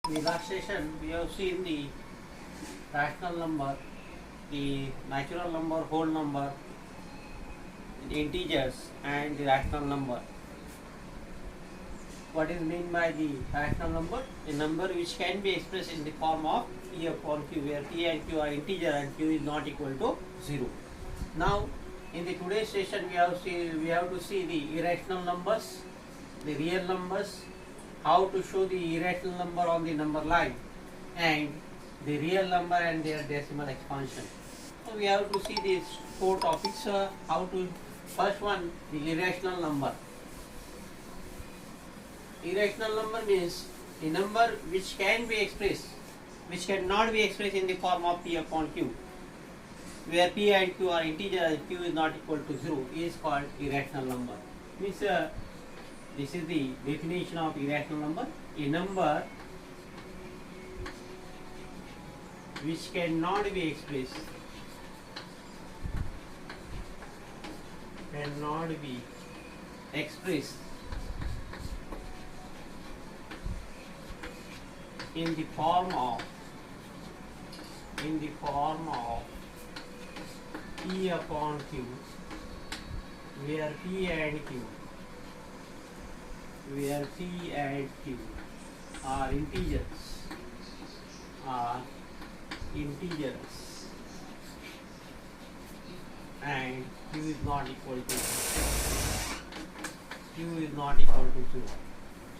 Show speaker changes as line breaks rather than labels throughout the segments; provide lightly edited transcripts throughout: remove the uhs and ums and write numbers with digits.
In the last session, we have seen the rational number, the natural number, whole number, the integers, and the rational number. What is meant by the rational number? A number which can be expressed in the form of P upon Q, where P and Q are integer and Q is not equal to 0. Now, in the today's session, we have to see the irrational numbers, the real numbers, how to show the irrational number on the number line, and the real number and their decimal expansion. So we have to see these four topics. First one, the irrational number. Irrational number means a number which can be expressed, which cannot be expressed in the form of P upon Q, where P and Q are integer and Q is not equal to 0, is called irrational number. Means this is the definition of irrational number. A number which cannot be expressed, in the form of P upon Q, where P and Q are integers, and Q is not equal to 0.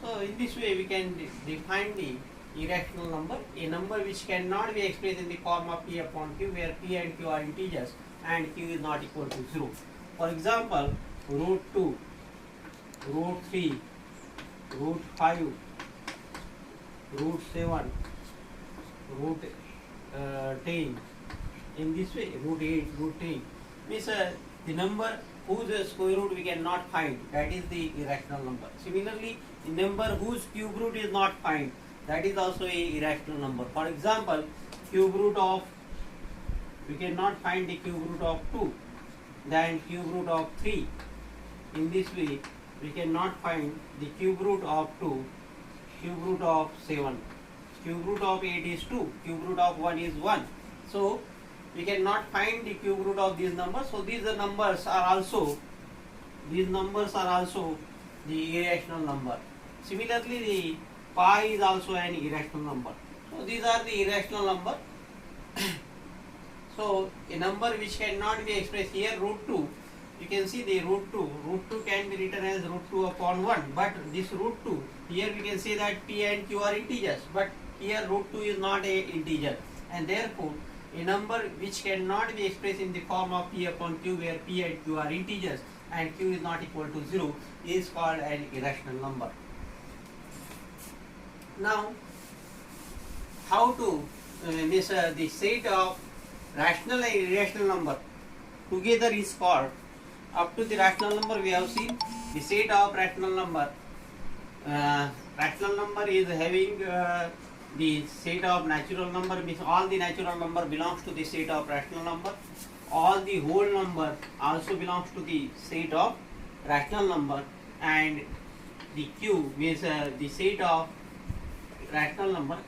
So in this way we can define the irrational number, a number which cannot be expressed in the form of P upon Q, where P and Q are integers and Q is not equal to 0. For example, root 2, root 3, root 5, root 7, root 10. In this way, root 8, root 10 means the number whose square root we cannot find, that is the irrational number. Similarly, the number whose cube root is not find, that is also a irrational number. For example, we cannot find the cube root of 2, then cube root of 3. In this way, we cannot find the cube root of 2, cube root of 7, cube root of 8 is 2, cube root of 1 is 1. So, we cannot find the cube root of these numbers. So, these numbers are also the irrational number. Similarly, the pi is also an irrational number. So, these are the irrational number. So, a number which cannot be expressed here, root 2, you can see the root 2 can be written as root 2 upon 1, but this root 2, here we can say that P and Q are integers, but here root 2 is not a integer, and therefore a number which cannot be expressed in the form of P upon Q, where P and Q are integers and Q is not equal to 0, is called an irrational number. Now, how to the set of rational and irrational number together is called. Up to the rational number we have seen the set of rational number. Rational number is having the set of natural number, means all the natural number belongs to the set of rational number. All the whole number also belongs to the set of rational number, and the Q means the set of rational number.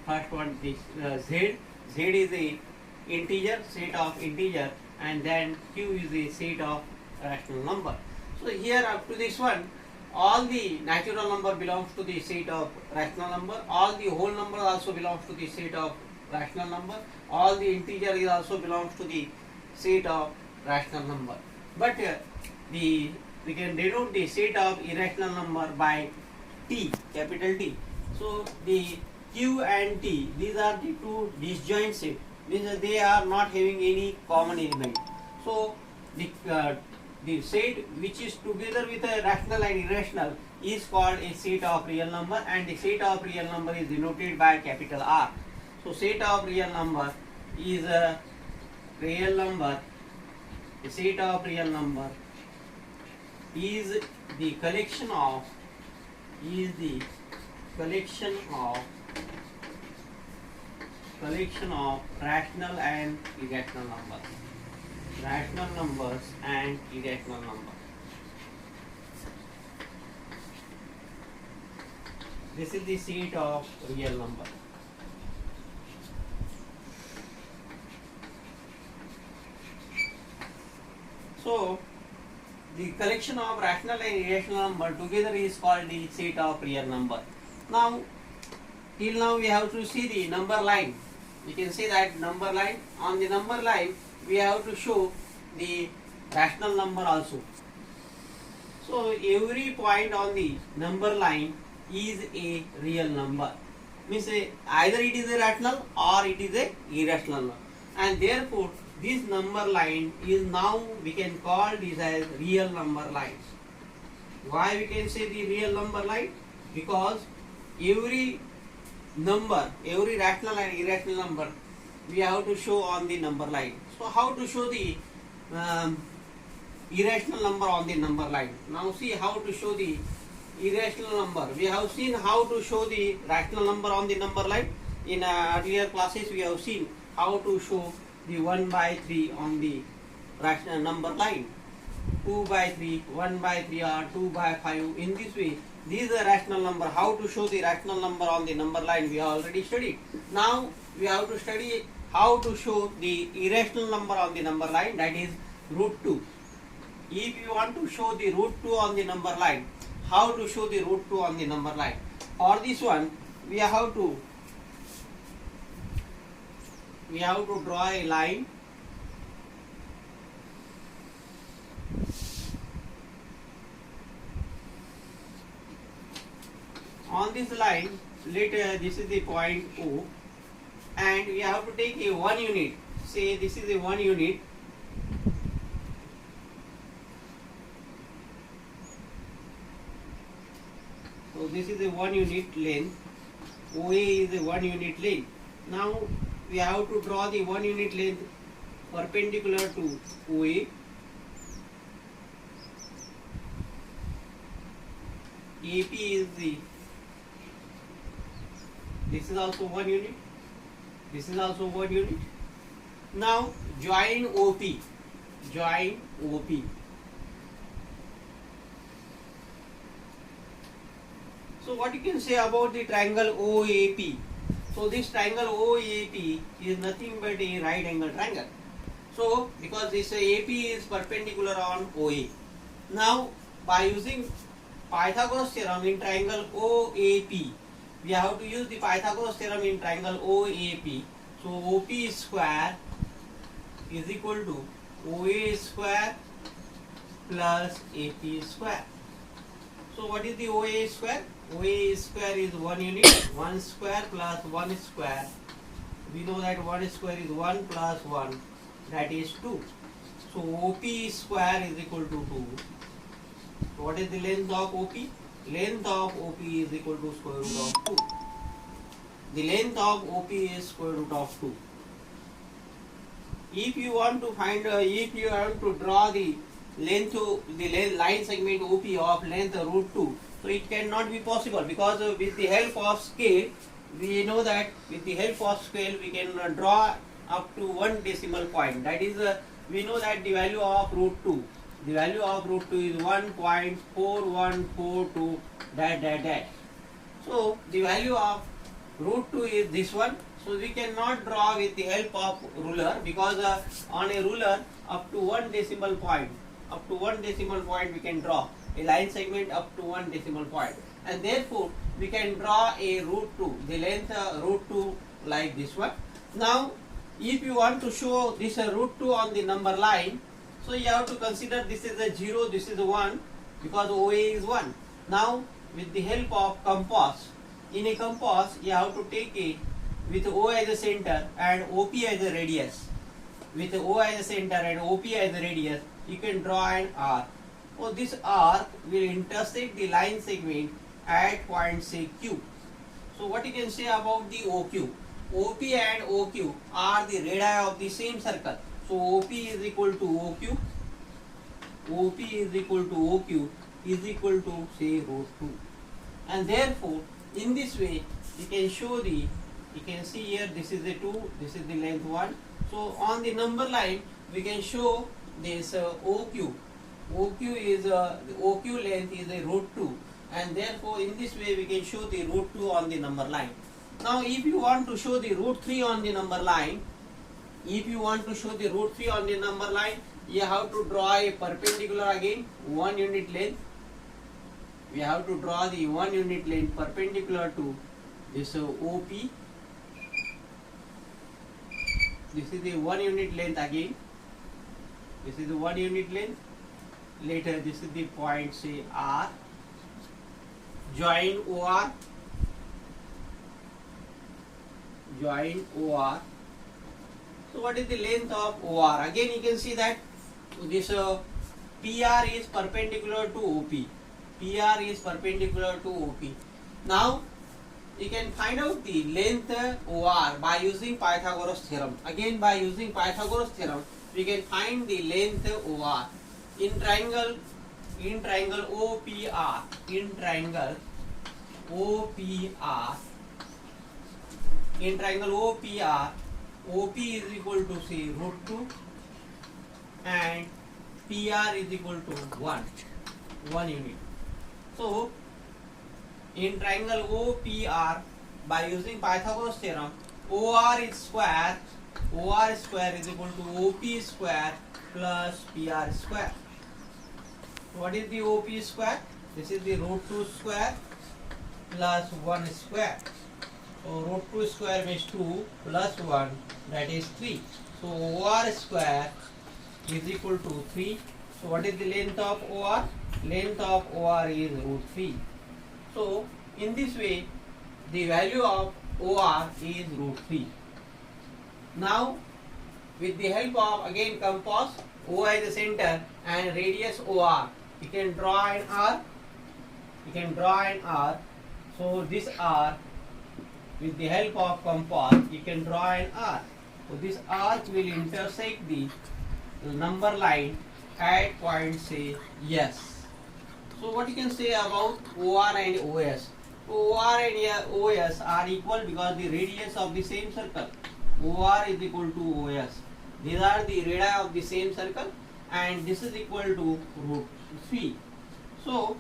First one, this Z is a integer, set of integer, and then Q is a set of rational number. So here up to this one, all the natural number belongs to the set of rational number, all the whole number also belongs to the set of rational number, all the integer is also belongs to the set of rational number. But we can denote the set of irrational number by T, capital T. So the Q and T, these are the two disjoint sets, means they are not having any common element. So the set which is together with a rational and irrational is called a set of real number, and the set of real number is denoted by capital R. So set of real number is a real number. A set of real number is the collection of rational and irrational numbers. Rational numbers and irrational numbers. This is the set of real number. So the collection of rational and irrational number together is called the set of real number. Now, till now we have to see the number line. We can say that number line. On the number line, we have to show the rational number also. So every point on the number line is a real number. Means either it is a rational or it is a irrational number. And therefore, this number line is now we can call this as real number lines. Why we can say the real number line? Because every number, every rational and irrational number, we have to show on the number line. So how to show the irrational number on the number line? Now see how to show the irrational number. We have seen how to show the rational number on the number line. In earlier classes we have seen how to show the 1 by 3 on the rational number line. 2 by 3, 1 by 3 or 2 by 5. In this way, these are rational number. How to show the rational number on the number line we have already studied. Now we have to study how to show the irrational number on the number line, that is root 2. If you want to show the root 2 on the number line, how to show the root 2 on the number line? For this one, we have to draw a line. On this line, this is the point O, and we have to take a 1 unit. Say this is a 1 unit. So this is a 1 unit length. OA is a 1 unit length. Now we have to draw the 1 unit length perpendicular to OA. AP is this is also 1 unit. This is also 1 unit. Now join OP. Join OP. So what you can say about the triangle OAP? So this triangle OAP is nothing but a right angle triangle. So because this AP is perpendicular on OA. Now by using Pythagoras theorem in triangle OAP, we have to use the Pythagoras theorem in triangle OAP. So OP square is equal to OA square plus AP square. So what is the OA square? OA square is 1 unit. 1 square plus 1 square. We know that 1 square is 1 plus 1, that is 2. So OP square is equal to 2. So what is the length of OP? Length of OP is equal to square root of 2. The length of OP is square root of 2. If you want to find, if you have to draw the length to the line segment OP of length root 2, so it cannot be possible, because with the help of scale, we know that with the help of scale we can draw up to 1 decimal point. That is, we know that the value of root 2. The value of root 2 is 1.4142 dash dash dash. So the value of root 2 is this one. So we cannot draw with the help of ruler, because on a ruler up to 1 decimal point, we can draw a line segment up to 1 decimal point, and therefore we can draw a root 2, the length root 2 like this one. Now if you want to show this root 2 on the number line, so you have to consider this is a 0, this is a 1, because OA is 1. Now with the help of compass, in a compass you have to take a, with O as a center and OP as a radius. With O as a center and OP as a radius, you can draw an arc. So this arc will intersect the line segment at point say Q. So what you can say about the OQ? OP and OQ are the radii of the same circle. So OP is equal to OQ. OP is equal to OQ is equal to say root 2. And therefore, in this way, you can show the, you can see here, this is the 2, this is the length 1. So on the number line, we can show this OQ. OQ is the OQ length is a root 2, and therefore in this way we can show the root 2 on the number line. Now if you want to show the root 3 on the number line, you have to draw a perpendicular again 1 unit length. We have to draw the 1 unit length perpendicular to this OP. This is the 1 unit length again. This is the 1 unit length. Later this is the point, say R. Join OR. So what is the length of OR? Again you can see that this PR is perpendicular to OP. Now you can find out the length OR by using Pythagoras theorem. Again by using Pythagoras theorem we can find the length OR. In triangle OPR, OP is equal to say root 2 and PR is equal to 1 unit. So in triangle OPR, by using Pythagoras theorem, OR square is equal to OP square plus PR square. What is the OP square? This is the root 2 square plus 1 square. So root 2 square means 2 plus 1, that is 3. So OR square is equal to 3. So what is the length of OR? Length of OR is root 3. So in this way the value of OR is root 3. Now with the help of again compass, O is the center and radius OR, you can draw an R. So this R, with the help of compass you can draw an R. So this arc will intersect the number line at point say S. So what you can say about OR and OS? OR and OS are equal because the radius of the same circle. OR is equal to OS. These are the radii of the same circle and this is equal to root 3. So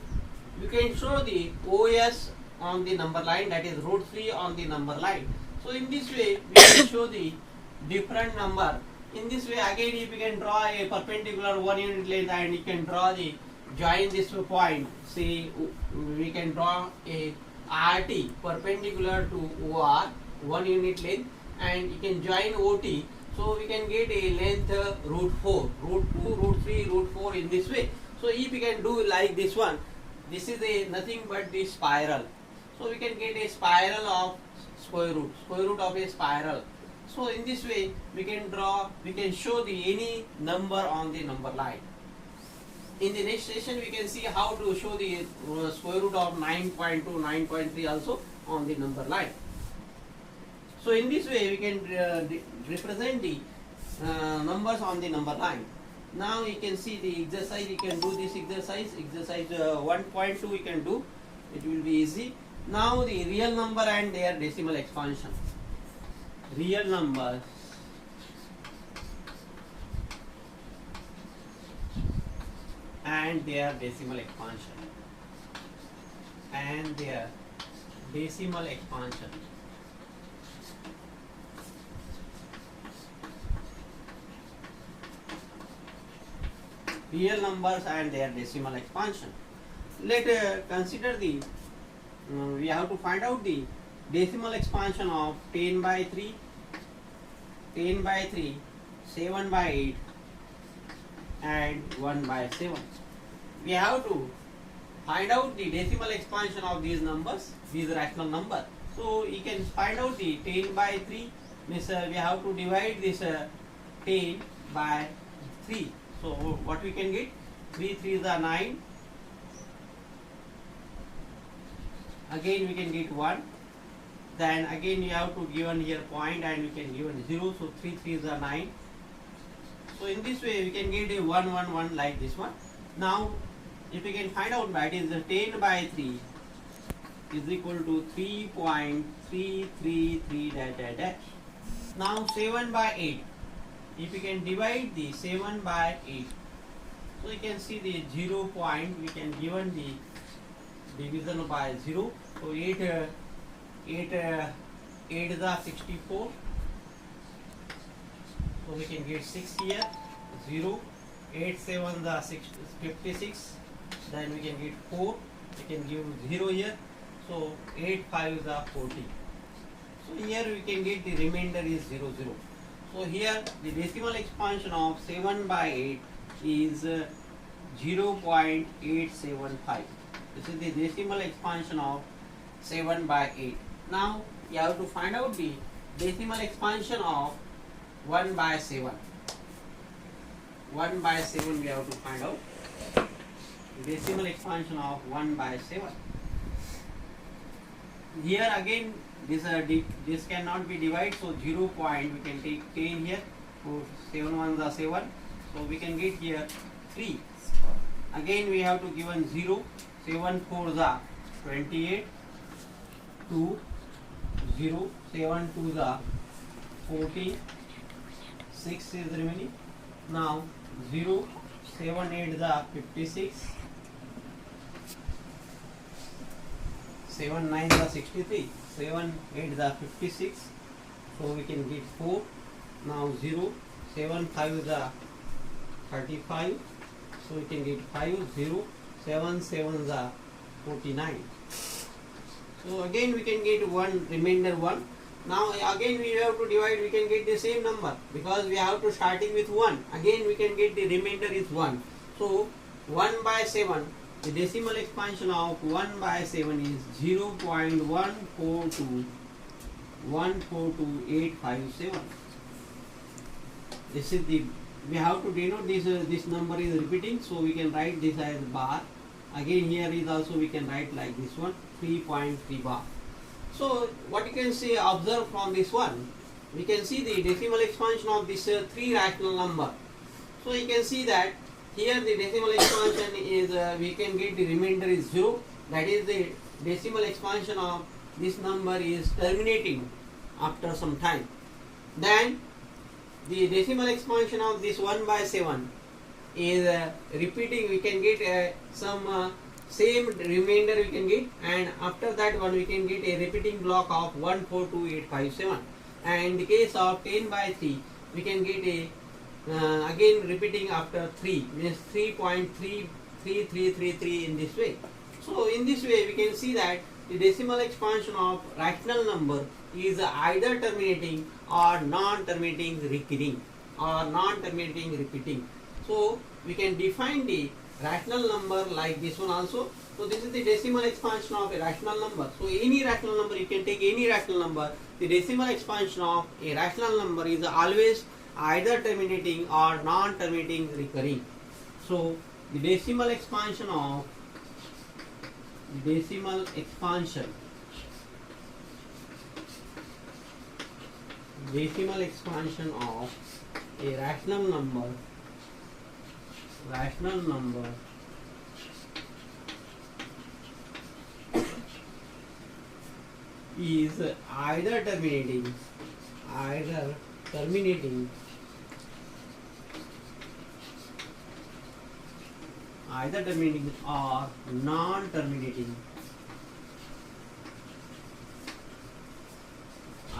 you can show the OS on the number line, that is root 3 on the number line. So in this way we can show the different number. In this way again if you can draw a perpendicular 1 unit length and you can draw the join this point, say we can draw a RT perpendicular to OR 1 unit length and you can join OT. So we can get a length root 4, root 2, root 3, root 4 in this way. So if we can do like this one, this is a nothing but the spiral. So we can get a spiral of square root of a spiral. So in this way we can show the any number on the number line. In the next session we can see how to show the square root of 9.2, 9.3 also on the number line. So in this way we can represent the numbers on the number line. Now you can see the exercise, you can do this exercise 1.2 you can do, it will be easy. Now the real number and their decimal expansion. Real numbers and their decimal expansion. Real numbers and their decimal expansion. Let's consider the we have to find out the decimal expansion of 10 by 3, 7 by 8 and 1 by 7. We have to find out the decimal expansion of these numbers, these rational numbers. So you can find out the 10 by 3 means we have to divide this 10 by 3. So what we can get? 3 3s are 9. Again we can get 1. Then again you have to given here point and we can given 0. So 3 3s are 9. So in this way we can get a 1 1 1 like this one. Now if we can find out that is 10 by 3 is equal to 3.333 dash dash dash. Now 7 by 8. If we can divide the 7 by 8, so you can see the 0 point, we can given the division by 0. So 8 is the 64. So we can get 6 here. 0. 8 7 the 56. Then we can get 4. We can give 0 here. So 8 5 is the 40. So here we can get the remainder is 0 0. So here the decimal expansion of 7 by 8 is 0.875. This is the decimal expansion of 7 by 8. Now you have to find out the decimal expansion of 1 by 7. 1 by 7 we have to find out. Decimal expansion of 1 by 7. Here again this cannot be divided, so 0 point we can take 10 here. So 7 1 is 7. So we can get here 3. Again we have to given 0. 7 4 is 28. 2 0. 7 2 is 14. 6 is remaining. Now 0 7 8 is 56. 7 9 is 63. 7 8 is 56. So we can get 4. Now 0 7 5 is 35. So we can get 5. 0 7 7 is 49. So again we can get 1 remainder 1. Now again we have to divide, we can get the same number because we have to starting with 1. Again we can get the remainder is 1. So 1 by 7, the decimal expansion of 1 by 7 is 0.142142857. This is the, we have to denote this number is repeating, so we can write this as bar. Again here is also we can write like this one, 3.3 bar. So what you can see, observe from this one, we can see the decimal expansion of this 3 rational number. So you can see that here the decimal expansion is, we can get the remainder is 0. That is the decimal expansion of this number is terminating after some time. Then the decimal expansion of this 1 by 7 is repeating, we can get some same remainder we can get, and after that one we can get a repeating block of 142857. And in the case of 10 by 3 we can get a again repeating after 3, means 3.33333 in this way. So in this way we can see that the decimal expansion of rational number is either terminating or non-terminating recurring or non-terminating repeating. So we can define the rational number like this one also. So this is the decimal expansion of a rational number. So any rational number, you can take any rational number. The decimal expansion of a rational number is always either terminating or non-terminating recurring. So the decimal expansion of of a rational number is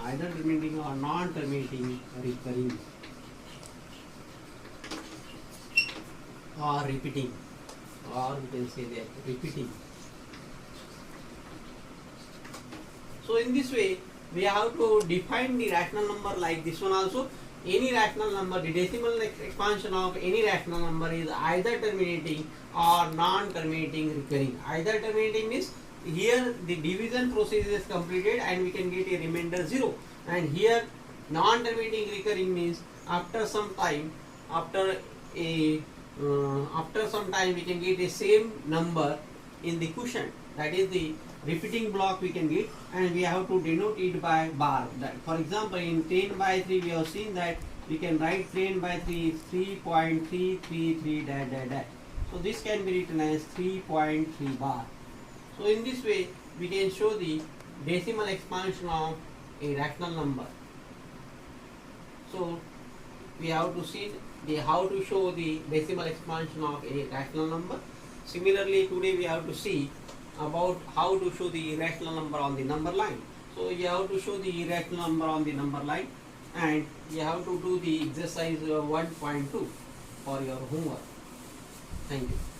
either terminating or non-terminating. Recurring or repeating, or we can say that repeating. So in this way we have to define the rational number like this one also. Any rational number, the decimal expansion of any rational number is either terminating or non-terminating recurring. Either terminating means here the division process is completed and we can get a remainder 0, and here non-terminating recurring means after some time, after some time we can get a same number in the quotient, that is the repeating block we can get, and we have to denote it by bar. That, for example, in 10 by 3 we have seen that we can write 10 by 3 is 3.333 dash dash dash. So this can be written as 3.3 bar. So in this way we can show the decimal expansion of a rational number. So we have to see how to show the decimal expansion of a rational number. Similarly, today we have to see about how to show the irrational number on the number line. So you have to show the irrational number on the number line, and you have to do the exercise 1.2 for your homework. Thank you.